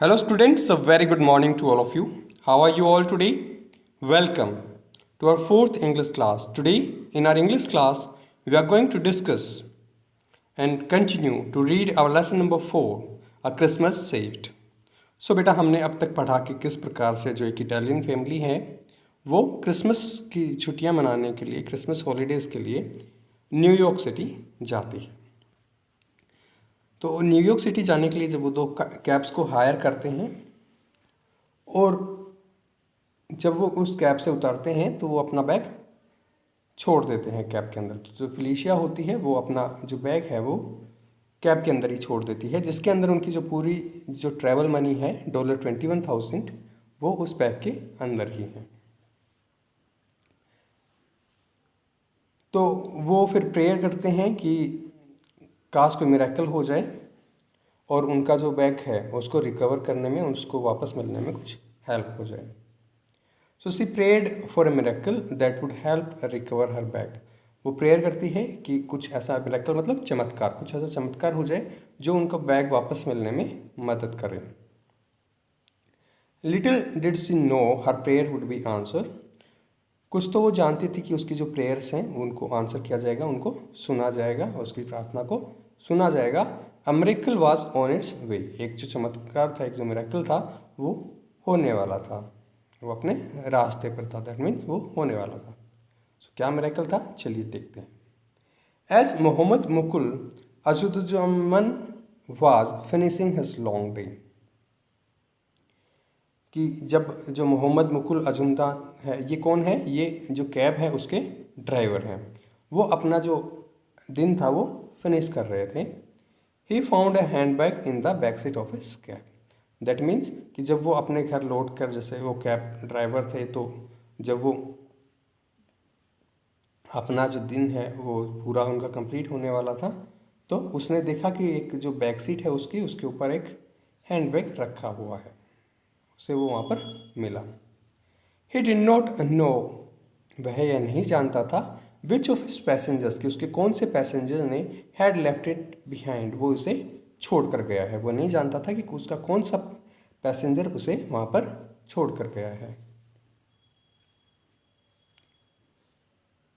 Hello, students. A very good morning to all of you. How are you all today? Welcome to our fourth English class. Today, in our English class, we are going to discuss and continue to read our lesson number 4, A Christmas Saved. सो बेटा हमने अब तक पढ़ा कि किस प्रकार से जो एक इटालियन फैमिली है वो क्रिसमस की छुट्टियां मनाने के लिए, क्रिसमस हॉलीडेज़ के लिए न्यूयॉर्क सिटी जाती है। तो न्यूयॉर्क सिटी जाने के लिए जब वो दो कैब्स को हायर करते हैं और जब वो उस कैब से उतरते हैं तो वो अपना बैग छोड़ देते हैं कैब के अंदर। तो जो फिलिशिया होती है वो अपना जो बैग है वो कैब के अंदर ही छोड़ देती है, जिसके अंदर उनकी जो पूरी जो ट्रैवल मनी है $21,000 वो उस बैग के अंदर ही है। तो वो फिर प्रेयर करते हैं कि काश कोई मिरेकल हो जाए और उनका जो बैग है उसको रिकवर करने में, उसको वापस मिलने में कुछ हेल्प हो जाए। So she prayed for a miracle that would help recover her bag. वो प्रेयर करती है कि कुछ ऐसा मिरेकल मतलब चमत्कार, कुछ ऐसा चमत्कार हो जाए जो उनका बैग वापस मिलने में मदद करे। Little did she know her prayer would be answer. कुछ तो वो जानती थी कि उसकी जो प्रेयर्स हैं उनको आंसर किया जाएगा, उनको सुना जाएगा, उसकी प्रार्थना को सुना जाएगा। A miracle was on its way. एक जो चमत्कार था, एक जो मिरेकल था वो होने वाला था, वो अपने रास्ते पर था। दैट मीन्स वो होने वाला था। क्या मिरेकल था, चलिए देखते हैं। As Mohammad Mukul Azuduzzaman was finishing his long day. कि जब जो मोहम्मद मुकुल अजुमदा है, ये कौन है, ये जो कैब है उसके ड्राइवर हैं, वो अपना जो दिन था वो फिनिश कर रहे थे। He found a hand bag in the back seat of his cab. That means कि जब वो अपने घर लौट कर, जैसे वो कैब ड्राइवर थे, तो जब वो अपना जो दिन है वो पूरा उनका कंप्लीट होने वाला था, तो उसने देखा कि एक जो बैक सीट है उसकी, उसके ऊपर एक हैंड बैग रखा हुआ है, उसे वो वहाँ पर मिला। ही डिड नॉट नो, वह यह नहीं जानता था, विच ऑफ हिज पैसेंजर्स, कि उसके कौन से पैसेंजर ने हैड लेफ्ट इट बिहाइंड, वो उसे छोड़ कर गया है। वो नहीं जानता था कि उसका कौन सा पैसेंजर उसे वहाँ पर छोड़ कर गया है।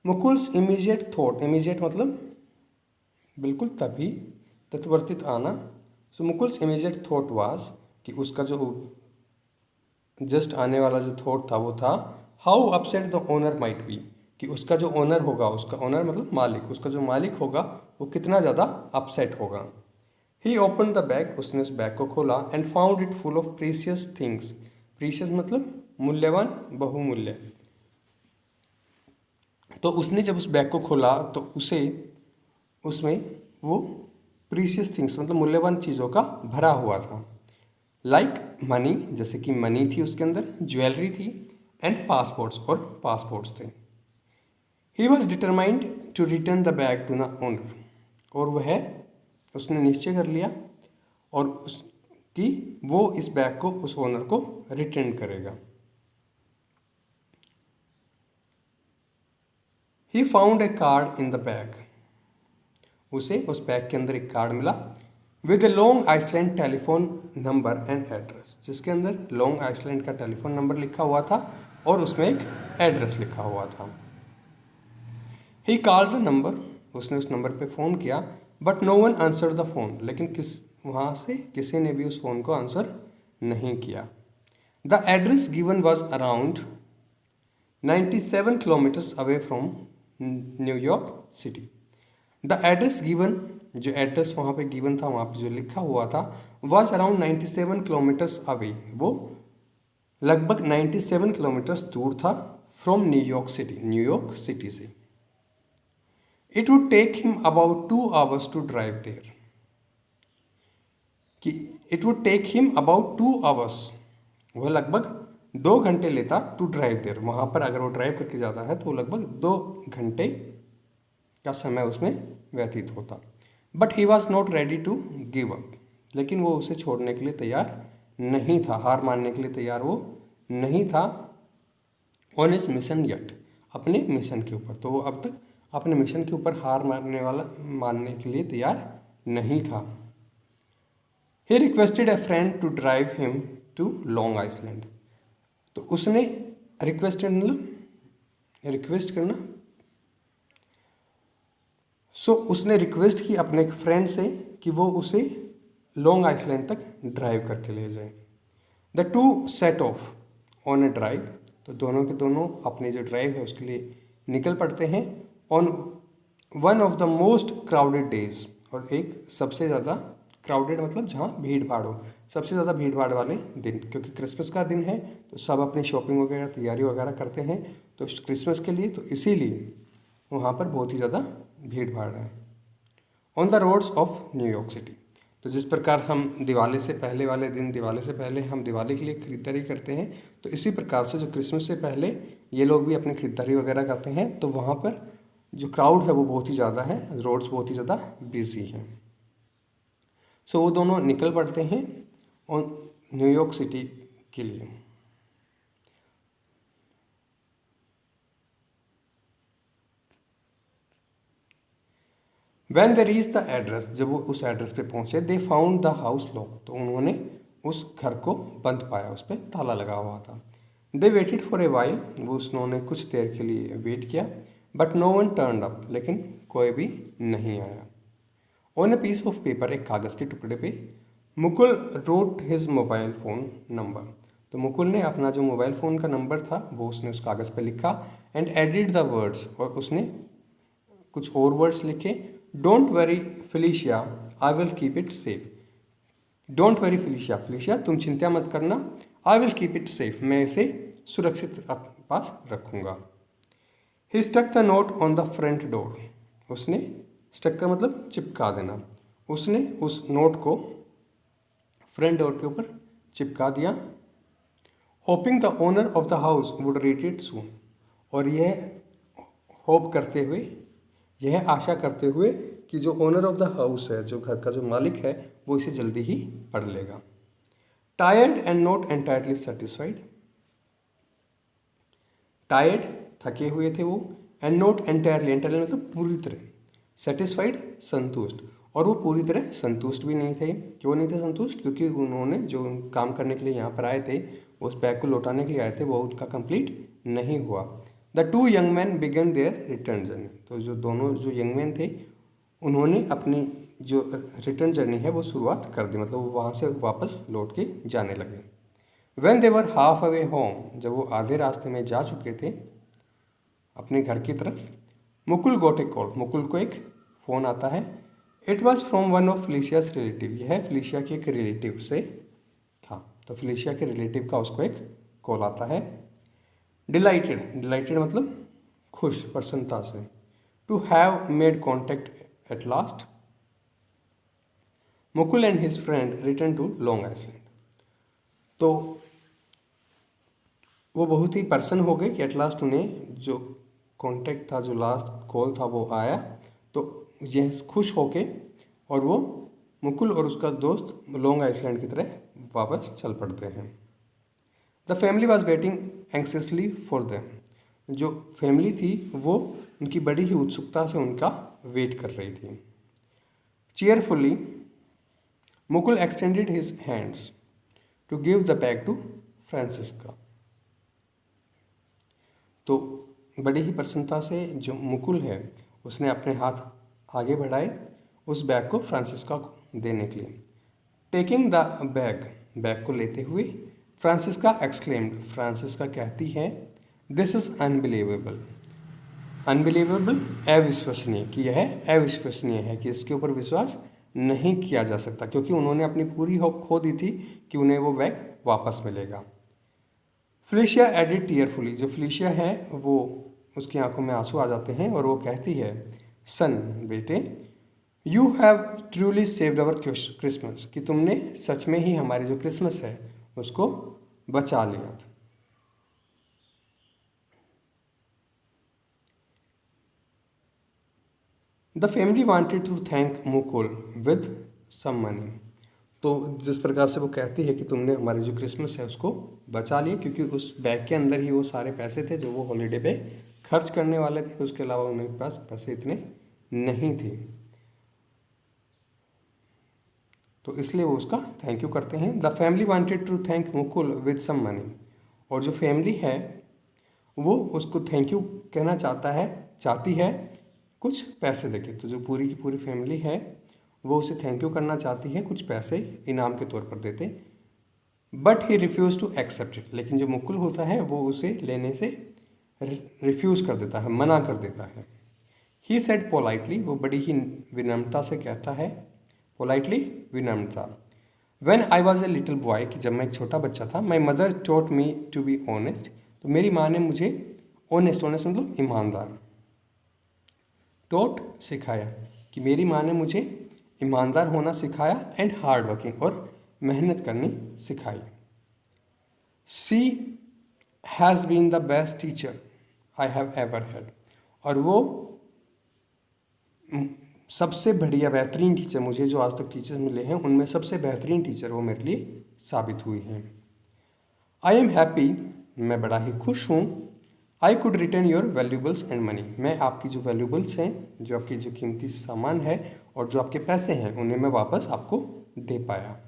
मुकुल्स इमीजिएट थॉट, इमीजिएट मतलब बिल्कुल तभी, तत्वर्तित आना। सो मुकुल्स इमीजिएट थॉट वाज, कि उसका जो जस्ट आने वाला जो थॉट था वो था, how upset the owner might be, कि उसका जो ओनर होगा, उसका ओनर मतलब मालिक, उसका जो मालिक होगा वो कितना ज़्यादा अपसेट होगा। ही ओपन द बैग, उसने उस बैग को खोला, and found it full of precious things. Precious मतलब मूल्यवान, बहुमूल्य। तो उसने जब उस बैग को खोला तो उसे उसमें वो प्रीशियस थिंग्स मतलब मूल्यवान चीज़ों का भरा हुआ था। लाइक मनी, जैसे कि मनी थी उसके अंदर, ज्वेलरी थी, एंड पासपोर्ट्स, और पासपोर्ट्स थे। He was determined to return the bag to the owner, और वह उसने निश्चय कर लिया और कि वो इस बैग को उस ओनर को रिटर्न करेगा। He found a card in the bag, उसे उस बैग के अंदर एक कार्ड मिला, with a Long Island telephone number and address, जिसके अंदर लॉन्ग आइसलैंड का टेलीफोन नंबर लिखा हुआ था और उसमें एक एड्रेस लिखा हुआ था। ही कॉल्ड द नंबर, उसने उस नंबर पे फ़ोन किया, but no one answer the phone, लेकिन वहाँ से किसी ने भी उस फ़ोन को आंसर नहीं किया। The address given was around 97 kilometres away from New York city. The address given, जो एड्रेस वहाँ पे गिवन था, वहाँ पे जो लिखा हुआ था, वॉज अराउंड 97 किलोमीटर्स अवे, वो लगभग 97 किलोमीटर्स दूर था from New York city, New York city से। It would take him about 2 hours to drive there, कि it would take him about 2 hours, वह लगभग 2 घंटे लेता टू ड्राइव देयर, वहाँ पर अगर वो ड्राइव करके जाता है तो लगभग 2 घंटे का समय उसमें व्यतीत होता। But he was not ready to give up, लेकिन वो उसे छोड़ने के लिए तैयार नहीं था, हार मानने के लिए तैयार वो नहीं था। ऑन हिज मिशन यट, अपने मिशन के ऊपर, तो वो अब तक अपने मिशन के ऊपर हार मानने के लिए तैयार नहीं था। He requested a friend to drive him to Long Island. तो उसने रिक्वेस्टेड मतलब रिक्वेस्ट करना, उसने रिक्वेस्ट की अपने एक फ्रेंड से कि वो उसे लॉन्ग आइसलैंड तक ड्राइव करके ले जाए। The two set of on A drive. तो दोनों के दोनों अपनी जो ड्राइव है उसके लिए निकल पड़ते हैं on one of the most crowded days. और एक सबसे ज़्यादा क्राउडेड मतलब जहाँ भीड़ भाड़ हो, सबसे ज़्यादा भीड़ भाड़ वाले दिन, क्योंकि क्रिसमस का दिन है तो सब अपनी शॉपिंग वगैरह तैयारी वगैरह करते हैं तो क्रिसमस के लिए, तो इसीलिए वहाँ पर बहुत ही ज़्यादा भीड़ भाड़ है। On the roads of New York city. तो जिस प्रकार हम दिवाली से पहले वाले दिन, दिवाली से पहले हम दिवाली के लिए खरीदारी करते हैं, तो इसी प्रकार से जो क्रिसमस से पहले ये लोग भी अपनी खरीदारी वगैरह करते हैं, तो वहाँ पर जो क्राउड है वो बहुत ही ज़्यादा है, रोड्स बहुत ही ज़्यादा बिजी हैं। सो वो दोनों निकल पड़ते हैं और न्यूयॉर्क सिटी के लिए। When they reached the address, जब वो उस एड्रेस पे पहुंचे, they found the house locked, तो उन्होंने उस घर को बंद पाया, उस पर ताला लगा हुआ था। They waited for a while, उन्होंने कुछ देर के लिए वेट किया, but no one turned up, लेकिन कोई भी नहीं आया। On a piece of paper, एक कागज़ के टुकड़े पे Mukul wrote his mobile phone number. तो मुकुल ने अपना जो मोबाइल फ़ोन का नंबर था वो उसने उस कागज़ पे लिखा एंड एडिड द वर्ड्स, और उसने कुछ और वर्ड्स लिखे। Don't worry Felicia, I will keep it safe. Don't worry Felicia, Felicia तुम चिंता मत करना, I will keep it safe, मैं इसे सुरक्षित पास रखूँगा। He stuck the note on the front door, उसने स्टक का मतलब चिपका देना, उसने उस नोट को फ्रंट डोर के ऊपर चिपका दिया। Hopping the owner of the house would read it सून, और यह होप करते हुए, यह आशा करते हुए कि जो ओनर ऑफ द हाउस है, जो घर का जो मालिक है, वो इसे जल्दी ही पढ़ लेगा। Tired and not entirely satisfied, tired थके हुए थे वो, एंड नॉट एंटायरली, एंटायरली मतलब पूरी तरह, सेटिस्फाइड संतुष्ट, और वो पूरी तरह संतुष्ट भी नहीं थे। क्यों नहीं थे संतुष्ट? क्योंकि उन्होंने जो काम करने के लिए यहाँ पर आए थे, उस बैग को लौटाने के लिए आए थे, वो उनका कंप्लीट नहीं हुआ। The two young man began their return journey, तो जो दोनों जो यंग मैन थे उन्होंने अपनी जो रिटर्न जर्नी है वो शुरुआत कर दी, मतलब वो वहाँ से वापस लौट के जाने लगे। When they were half away home, जब वो आधे रास्ते में जा चुके थे अपने घर की तरफ, Mukul got a call, Mukul को एक फ़ोन आता है। It was from one of Felicia's relative, यह फिलिशिया के एक रिलेटिव से था, तो फिलिशिया के रिलेटिव का उसको एक कॉल आता है। डिलाइटेड, डिलाइटेड मतलब खुश, प्रसन्नता से। To have made contact at last, Mukul and his friend return to Long Island. तो वो बहुत ही प्रसन्न हो गए कि एट लास्ट उन्हें जो कॉन्टैक्ट था, जो लास्ट कॉल था वो आया। तो यह खुश होके और वो मुकुल और उसका दोस्त लॉन्ग आइसलैंड की तरह वापस चल पड़ते हैं। The family was waiting anxiously for them, जो फैमिली थी वो उनकी बड़ी ही उत्सुकता से उनका वेट कर रही थी। Cheerfully Mukul extended his hands to give the bag to Francisca. तो बड़ी ही प्रसन्नता से जो मुकुल है उसने अपने हाथ आगे बढ़ाए उस बैग को फ्रांसिस्का को देने के लिए। टेकिंग द बैग, बैग को लेते हुए, फ्रांसिस्का एक्सक्लेम्ड, फ्रांसिस्का कहती है, दिस इज़ अनबिलीवेबल। अनबिलीवेबल अविश्वसनीय, कि यह अविश्वसनीय है, कि इसके ऊपर विश्वास नहीं किया जा सकता, क्योंकि उन्होंने अपनी पूरी होप खो दी थी कि उन्हें वो बैग वापस मिलेगा। फिलिशिया एडिड टीयरफुली, जो फिलिशिया है वो उसकी आंखों में आंसू आ जाते हैं और वो कहती है, सन, बेटे, you have truly saved our Christmas, कि तुमने सच में ही हमारी जो क्रिसमस है उसको बचा लिया था। The family wanted to thank Mukul with some money, तो जिस प्रकार से वो कहती है कि तुमने हमारी जो क्रिसमस है उसको बचा लिया, क्योंकि उस बैग के अंदर ही वो सारे पैसे थे जो वो हॉलीडे पे खर्च करने वाले थे, उसके अलावा उनके पास पैसे इतने नहीं थे। तो इसलिए वो उसका थैंक यू करते हैं। The family wanted to thank Mukul with some money, और जो फैमिली है वो उसको थैंक यू कहना चाहती है कुछ पैसे देके। तो जो पूरी की पूरी फैमिली है वो उसे थैंक यू करना चाहती है, कुछ पैसे इनाम के तौर पर देते। But he refuse to accept it, लेकिन जो मुकुल होता है वो उसे लेने से रिफ्यूज़ कर देता है, मना कर देता है। ही सेड पोलाइटली, वो बड़ी ही विनम्रता से कहता है, पोलाइटली विनम्रता। When I was a little boy, कि जब मैं एक छोटा बच्चा था, my mother taught me to be honest, तो मेरी माँ ने मुझे ऑनेस्ट मतलब ईमानदार, टॉट सिखाया, कि मेरी माँ ने मुझे ईमानदार होना सिखाया, एंड हार्ड वर्किंग, और मेहनत करनी सिखाई। She has been the best teacher I have ever had, और वो सबसे बढ़िया बेहतरीन टीचर, मुझे जो आज तक टीचर मिले हैं उनमें सबसे बेहतरीन टीचर वो मेरे लिए साबित हुई हैं। आई एम हैप्पी, मैं बड़ा ही खुश हूँ। I could return your valuables and money, मैं आपकी जो वैल्यूबल्स हैं, जो आपकी जो कीमती सामान है और जो आपके पैसे हैं, उन्हें मैं वापस आपको दे पाया।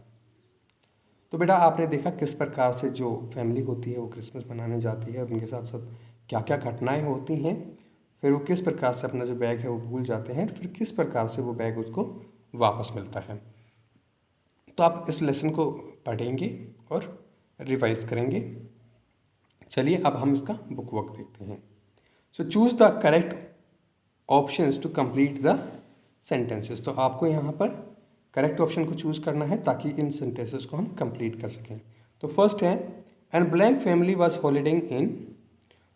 तो बेटा आपने देखा किस प्रकार से जो फैमिली होती है वो क्रिसमस मनाने जाती है, उनके साथ साथ क्या क्या घटनाएं होती हैं, फिर वो किस प्रकार से अपना जो बैग है वो भूल जाते हैं, फिर किस प्रकार से वो बैग उसको वापस मिलता है। तो आप इस लेसन को पढ़ेंगे और रिवाइज करेंगे। चलिए अब हम इसका बुक वर्क देखते हैं। So choose the correct options to complete the sentences, तो आपको यहाँ पर करेक्ट ऑप्शन को चूज़ करना है ताकि इन सेंटेंसेस को हम कंप्लीट कर सकें। तो फर्स्ट है, and blank family was holidaying इन,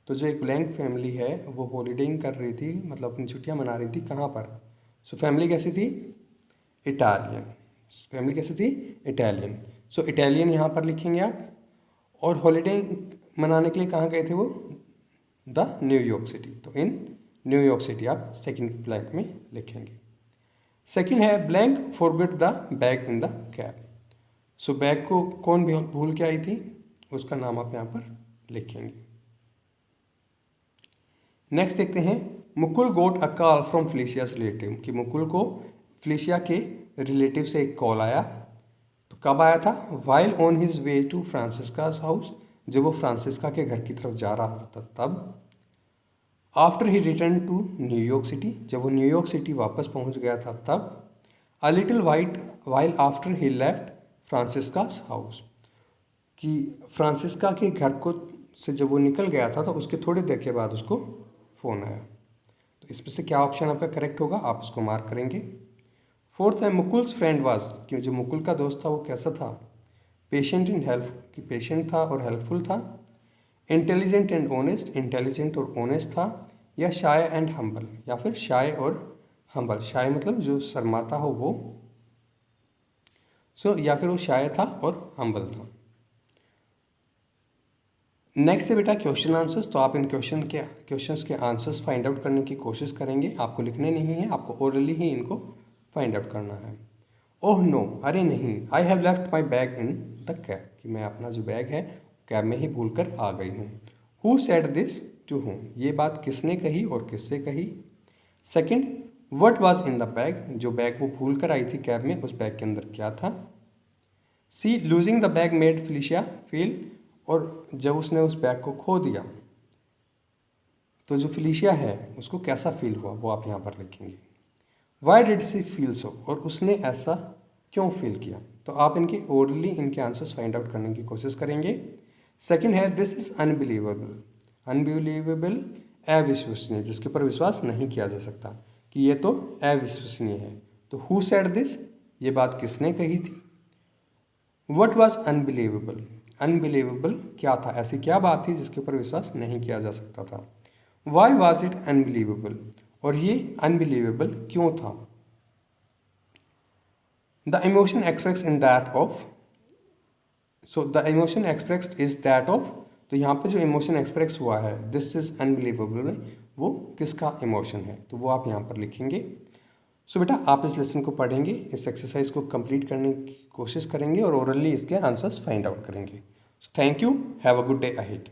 तो जो एक ब्लैंक फैमिली है वो हॉलीडेइंग कर रही थी, मतलब अपनी छुट्टियां मना रही थी, कहाँ पर। सो फैमिली कैसी थी, इटालियन, फैमिली कैसी थी, इटालियन। सो इटालियन यहाँ पर लिखेंगे आप, और हॉलीडे मनाने के लिए कहाँ गए थे वो, द न्यूयॉर्क सिटी, तो इन न्यूयॉर्क सिटी आप सेकेंड ब्लैंक में लिखेंगे। सेकेंड है, blank forget the bag in the cab, so bag को कौन भूल के आई थी, उसका नाम आप यहाँ पर लिखेंगे। नेक्स्ट देखते हैं, मुकुल गोट अ कॉल फ्रॉम फेलिशियाज रिलेटिव, कि मुकुल को फेलिशिया के रिलेटिव से एक कॉल आया। तो कब आया था, while on his way to Francisca's house, जब वो फ्रांसिस्का के घर की तरफ जा रहा था तब। After he return to New York city, जब वो न्यूयॉर्क सिटी वापस पहुंच गया था तब। A little while after he left Francisca's house, कि फ्रांसिस्का के घर को से जब वो निकल गया था तो उसके थोड़ी देर के बाद उसको फ़ोन आया। तो इसमें से क्या ऑप्शन आपका करेक्ट होगा, आप उसको मार्क करेंगे। फोर्थ है, मुकुल्स फ्रेंड वाज, कि जो मुकुल का दोस्त था वो कैसा था, पेशेंट एंड हेल्प, कि पेशेंट था और हेल्पफुल था। इंटेलिजेंट एंड ऑनेस्ट, इंटेलिजेंट और ऑनेस्ट था। या शाय एंड हम्बल, या फिर शाय और हम्बल, शाय मतलब जो शर्माता हो वो, या फिर वो शाय था और हम्बल था। नेक्स्ट है बेटा क्वेश्चन आंसर्स, तो आप इन क्वेश्चंस के आंसर्स फाइंड आउट करने की कोशिश करेंगे, आपको लिखने नहीं है, आपको ओरली ही इनको फाइंड आउट करना है। ओह नो, अरे नहीं, I have left my bag in the cab, कि मैं अपना जो बैग है कैब में ही भूल कर आ गई हूँ। Who said this to whom, ये बात किसने कही और किससे कही। Second, what was in the bag, जो बैग वो भूल कर आई थी कैब में, उस बैग के अंदर क्या था। See, losing the bag made Felicia feel, और जब उसने उस बैग को खो दिया तो जो फेलिशिया है उसको कैसा फील हुआ वो आप यहाँ पर लिखेंगे। Why did she feel so, और उसने ऐसा क्यों फील किया। तो आप इनके ओरली इनके आंसर्स फाइंड आउट करने की कोशिश करेंगे। सेकंड है, दिस इज अनबिलीवेबल, अनबिलीवेबल अविश्वसनीय, जिसके ऊपर विश्वास नहीं किया जा सकता, कि ये तो अविश्वसनीय है। तो हु सेड दिस, ये बात किसने कही थी। वट वॉज अनबिलीवेबल, अनबिलीवेबल क्या था, ऐसी क्या बात थी जिसके ऊपर विश्वास नहीं किया जा सकता था। वाई वॉज इट अनबिलीवेबल, और ये अनबिलीवेबल क्यों था। The emotion express in that of, so the emotion expressed is that of, तो यहाँ पे जो इमोशन एक्सप्रेस हुआ है दिस इज अनबिलीवेबल में, वो किसका इमोशन है, तो वो आप यहाँ पर लिखेंगे। सो बेटा आप इस लेसन को पढ़ेंगे, इस एक्सरसाइज को कंप्लीट करने की कोशिश करेंगे और ओरली इसके आंसर्स फाइंड आउट करेंगे। Thank you, have a good day ahead.